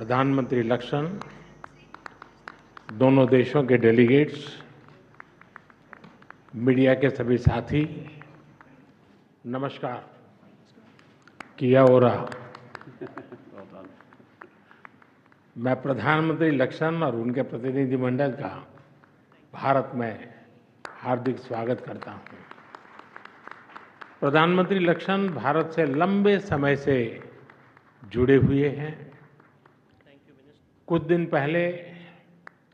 प्रधानमंत्री लक्षण, दोनों देशों के डेलीगेट्स, मीडिया के सभी साथी, नमस्कार। किया हो रहा। मैं प्रधानमंत्री लक्षण और उनके प्रतिनिधिमंडल का भारत में हार्दिक स्वागत करता हूं। प्रधानमंत्री लक्षण भारत से लंबे समय से जुड़े हुए हैं। कुछ दिन पहले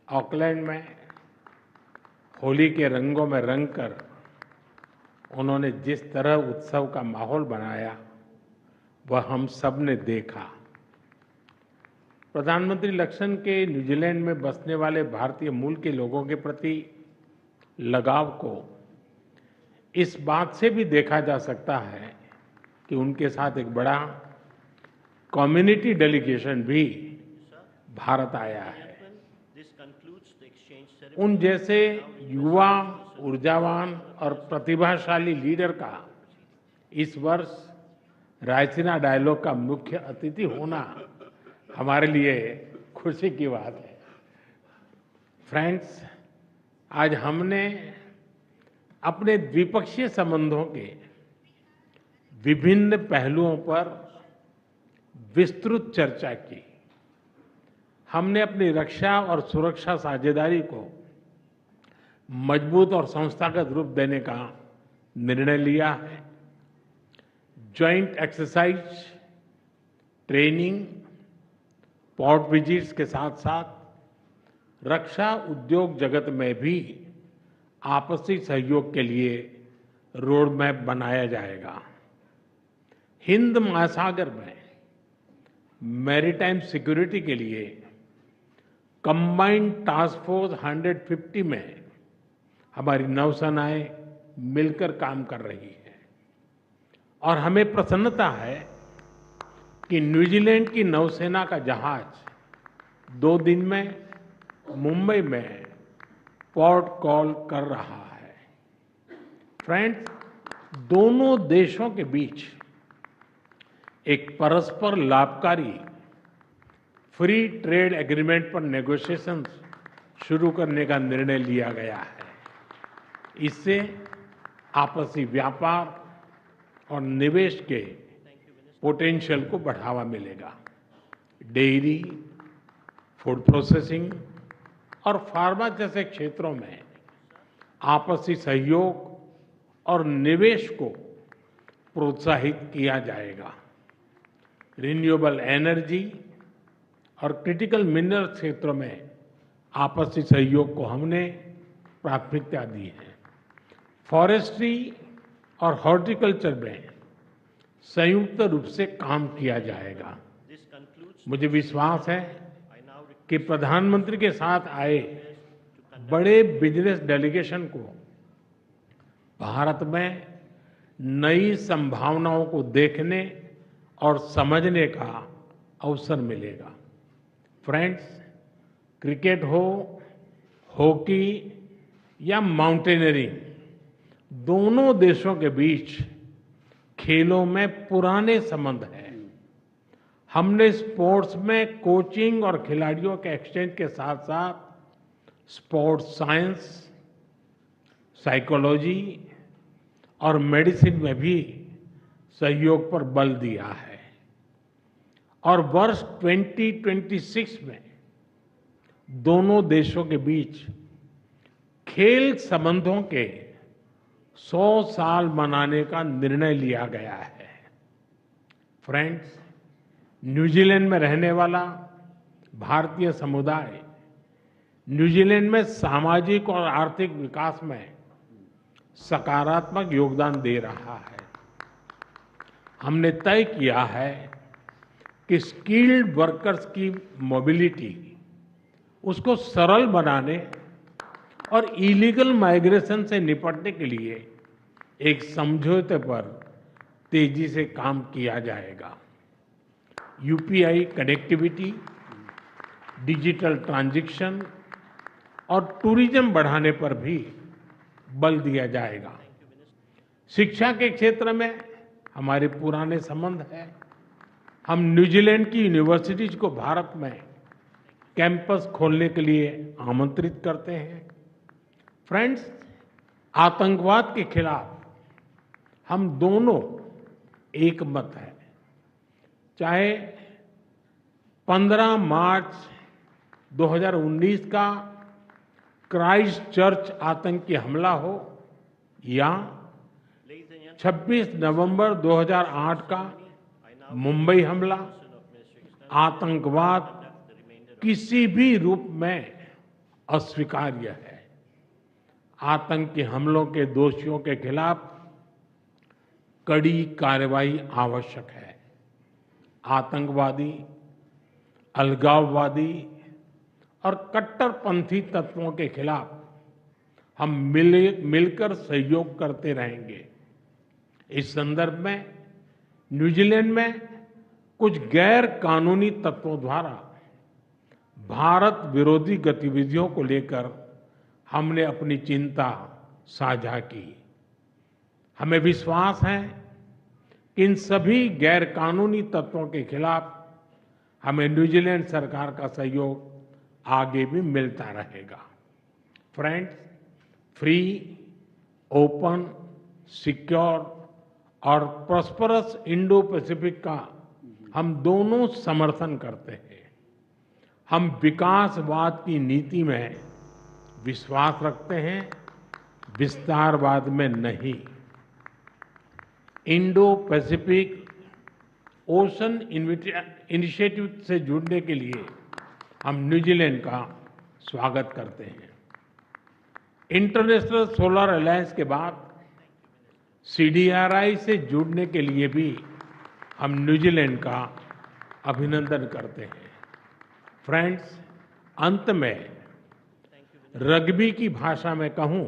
ऑकलैंड में होली के रंगों में रंगकर उन्होंने जिस तरह उत्सव का माहौल बनाया वह हम सब ने देखा। प्रधानमंत्री लक्षण के न्यूजीलैंड में बसने वाले भारतीय मूल के लोगों के प्रति लगाव को इस बात से भी देखा जा सकता है कि उनके साथ एक बड़ा कम्युनिटी डेलीगेशन भी भारत आया है। उन जैसे युवा, ऊर्जावान और प्रतिभाशाली लीडर का इस वर्ष रायसीना डायलॉग का मुख्य अतिथि होना हमारे लिए खुशी की बात है। फ्रेंड्स, आज हमने अपने द्विपक्षीय संबंधों के विभिन्न पहलुओं पर विस्तृत चर्चा की। हमने अपनी रक्षा और सुरक्षा साझेदारी को मजबूत और संस्थागत रूप देने का निर्णय लिया है। Joint exercise, training, port visits के साथ साथ रक्षा उद्योग जगत में भी आपसी सहयोग के लिए रोड मैप बनाया जाएगा। हिंद महासागर में मैरीटाइम सिक्योरिटी के लिए कंबाइंड टास्क फोर्स 150 में हमारी नौसेनाएं मिलकर काम कर रही है और हमें प्रसन्नता है कि न्यूजीलैंड की नौसेना का जहाज 2 दिन में मुंबई में पोर्ट कॉल कर रहा है। फ्रेंड्स, दोनों देशों के बीच एक परस्पर लाभकारी फ्री ट्रेड एग्रीमेंट पर नेगोशिएशंस शुरू करने का निर्णय लिया गया है। इससे आपसी व्यापार और निवेश के पोटेंशियल को बढ़ावा मिलेगा। डेयरी, फूड प्रोसेसिंग और फार्मा जैसे क्षेत्रों में आपसी सहयोग और निवेश को प्रोत्साहित किया जाएगा। रिन्यूएबल एनर्जी और क्रिटिकल मिनरल क्षेत्रों में आपसी सहयोग को हमने प्राथमिकता दी है। फॉरेस्ट्री और हॉर्टिकल्चर में संयुक्त रूप से काम किया जाएगा। मुझे विश्वास है कि प्रधानमंत्री के साथ आए बड़े बिजनेस डेलीगेशन को भारत में नई संभावनाओं को देखने और समझने का अवसर मिलेगा। फ्रेंड्स, क्रिकेट हो, हॉकी या माउंटेनियरिंग, दोनों देशों के बीच खेलों में पुराने संबंध हैं। हमने स्पोर्ट्स में कोचिंग और खिलाड़ियों के एक्सचेंज के साथ साथ स्पोर्ट्स साइंस, साइकोलॉजी और मेडिसिन में भी सहयोग पर बल दिया है। और वर्ष 2026 में दोनों देशों के बीच खेल संबंधों के 100 साल मनाने का निर्णय लिया गया है। फ्रेंड्स, न्यूजीलैंड में रहने वाला भारतीय समुदाय न्यूजीलैंड में सामाजिक और आर्थिक विकास में सकारात्मक योगदान दे रहा है। हमने तय किया है कि स्किल्ड वर्कर्स की मोबिलिटी उसको सरल बनाने और इलीगल माइग्रेशन से निपटने के लिए एक समझौते पर तेजी से काम किया जाएगा। यूपीआई कनेक्टिविटी, डिजिटल ट्रांजैक्शन और टूरिज्म बढ़ाने पर भी बल दिया जाएगा। शिक्षा के क्षेत्र में हमारे पुराने संबंध हैं। हम न्यूजीलैंड की यूनिवर्सिटीज को भारत में कैंपस खोलने के लिए आमंत्रित करते हैं। फ्रेंड्स, आतंकवाद के खिलाफ हम दोनों एक मत हैं। चाहे 15 मार्च 2019 का क्राइस्ट चर्च आतंकी हमला हो या 26 नवंबर 2008 का मुंबई हमला, आतंकवाद किसी भी रूप में अस्वीकार्य है। आतंकी हमलों के दोषियों के खिलाफ कड़ी कार्रवाई आवश्यक है। आतंकवादी, अलगाववादी और कट्टरपंथी तत्वों के खिलाफ हम मिलकर सहयोग करते रहेंगे। इस संदर्भ में न्यूजीलैंड में कुछ गैर कानूनी तत्वों द्वारा भारत विरोधी गतिविधियों को लेकर हमने अपनी चिंता साझा की। हमें विश्वास है कि इन सभी गैर कानूनी तत्वों के खिलाफ हमें न्यूजीलैंड सरकार का सहयोग आगे भी मिलता रहेगा। फ्रेंड्स, फ्री, ओपन, सिक्योर और प्रॉस्परस इंडो पैसिफिक का हम दोनों समर्थन करते हैं। हम विकासवाद की नीति में विश्वास रखते हैं, विस्तारवाद में नहीं। इंडो पैसिफिक ओशन इनिशिएटिव से जुड़ने के लिए हम न्यूजीलैंड का स्वागत करते हैं। इंटरनेशनल सोलर अलायंस के बाद CDRI से जुड़ने के लिए भी हम न्यूजीलैंड का अभिनंदन करते हैं। फ्रेंड्स, अंत में रग्बी की भाषा में कहूं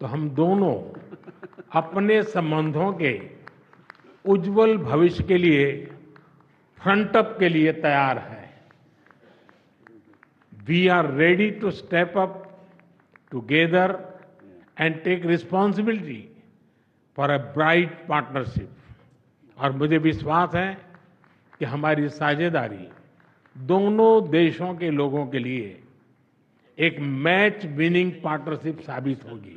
तो हम दोनों अपने संबंधों के उज्जवल भविष्य के लिए फ्रंट अप के लिए तैयार हैं। We are ready to step up together and take responsibility for a bright partnership. और मुझे विश्वास है कि हमारी साझेदारी दोनों देशों के लोगों के लिए एक मैच विनिंग पार्टनरशिप साबित होगी।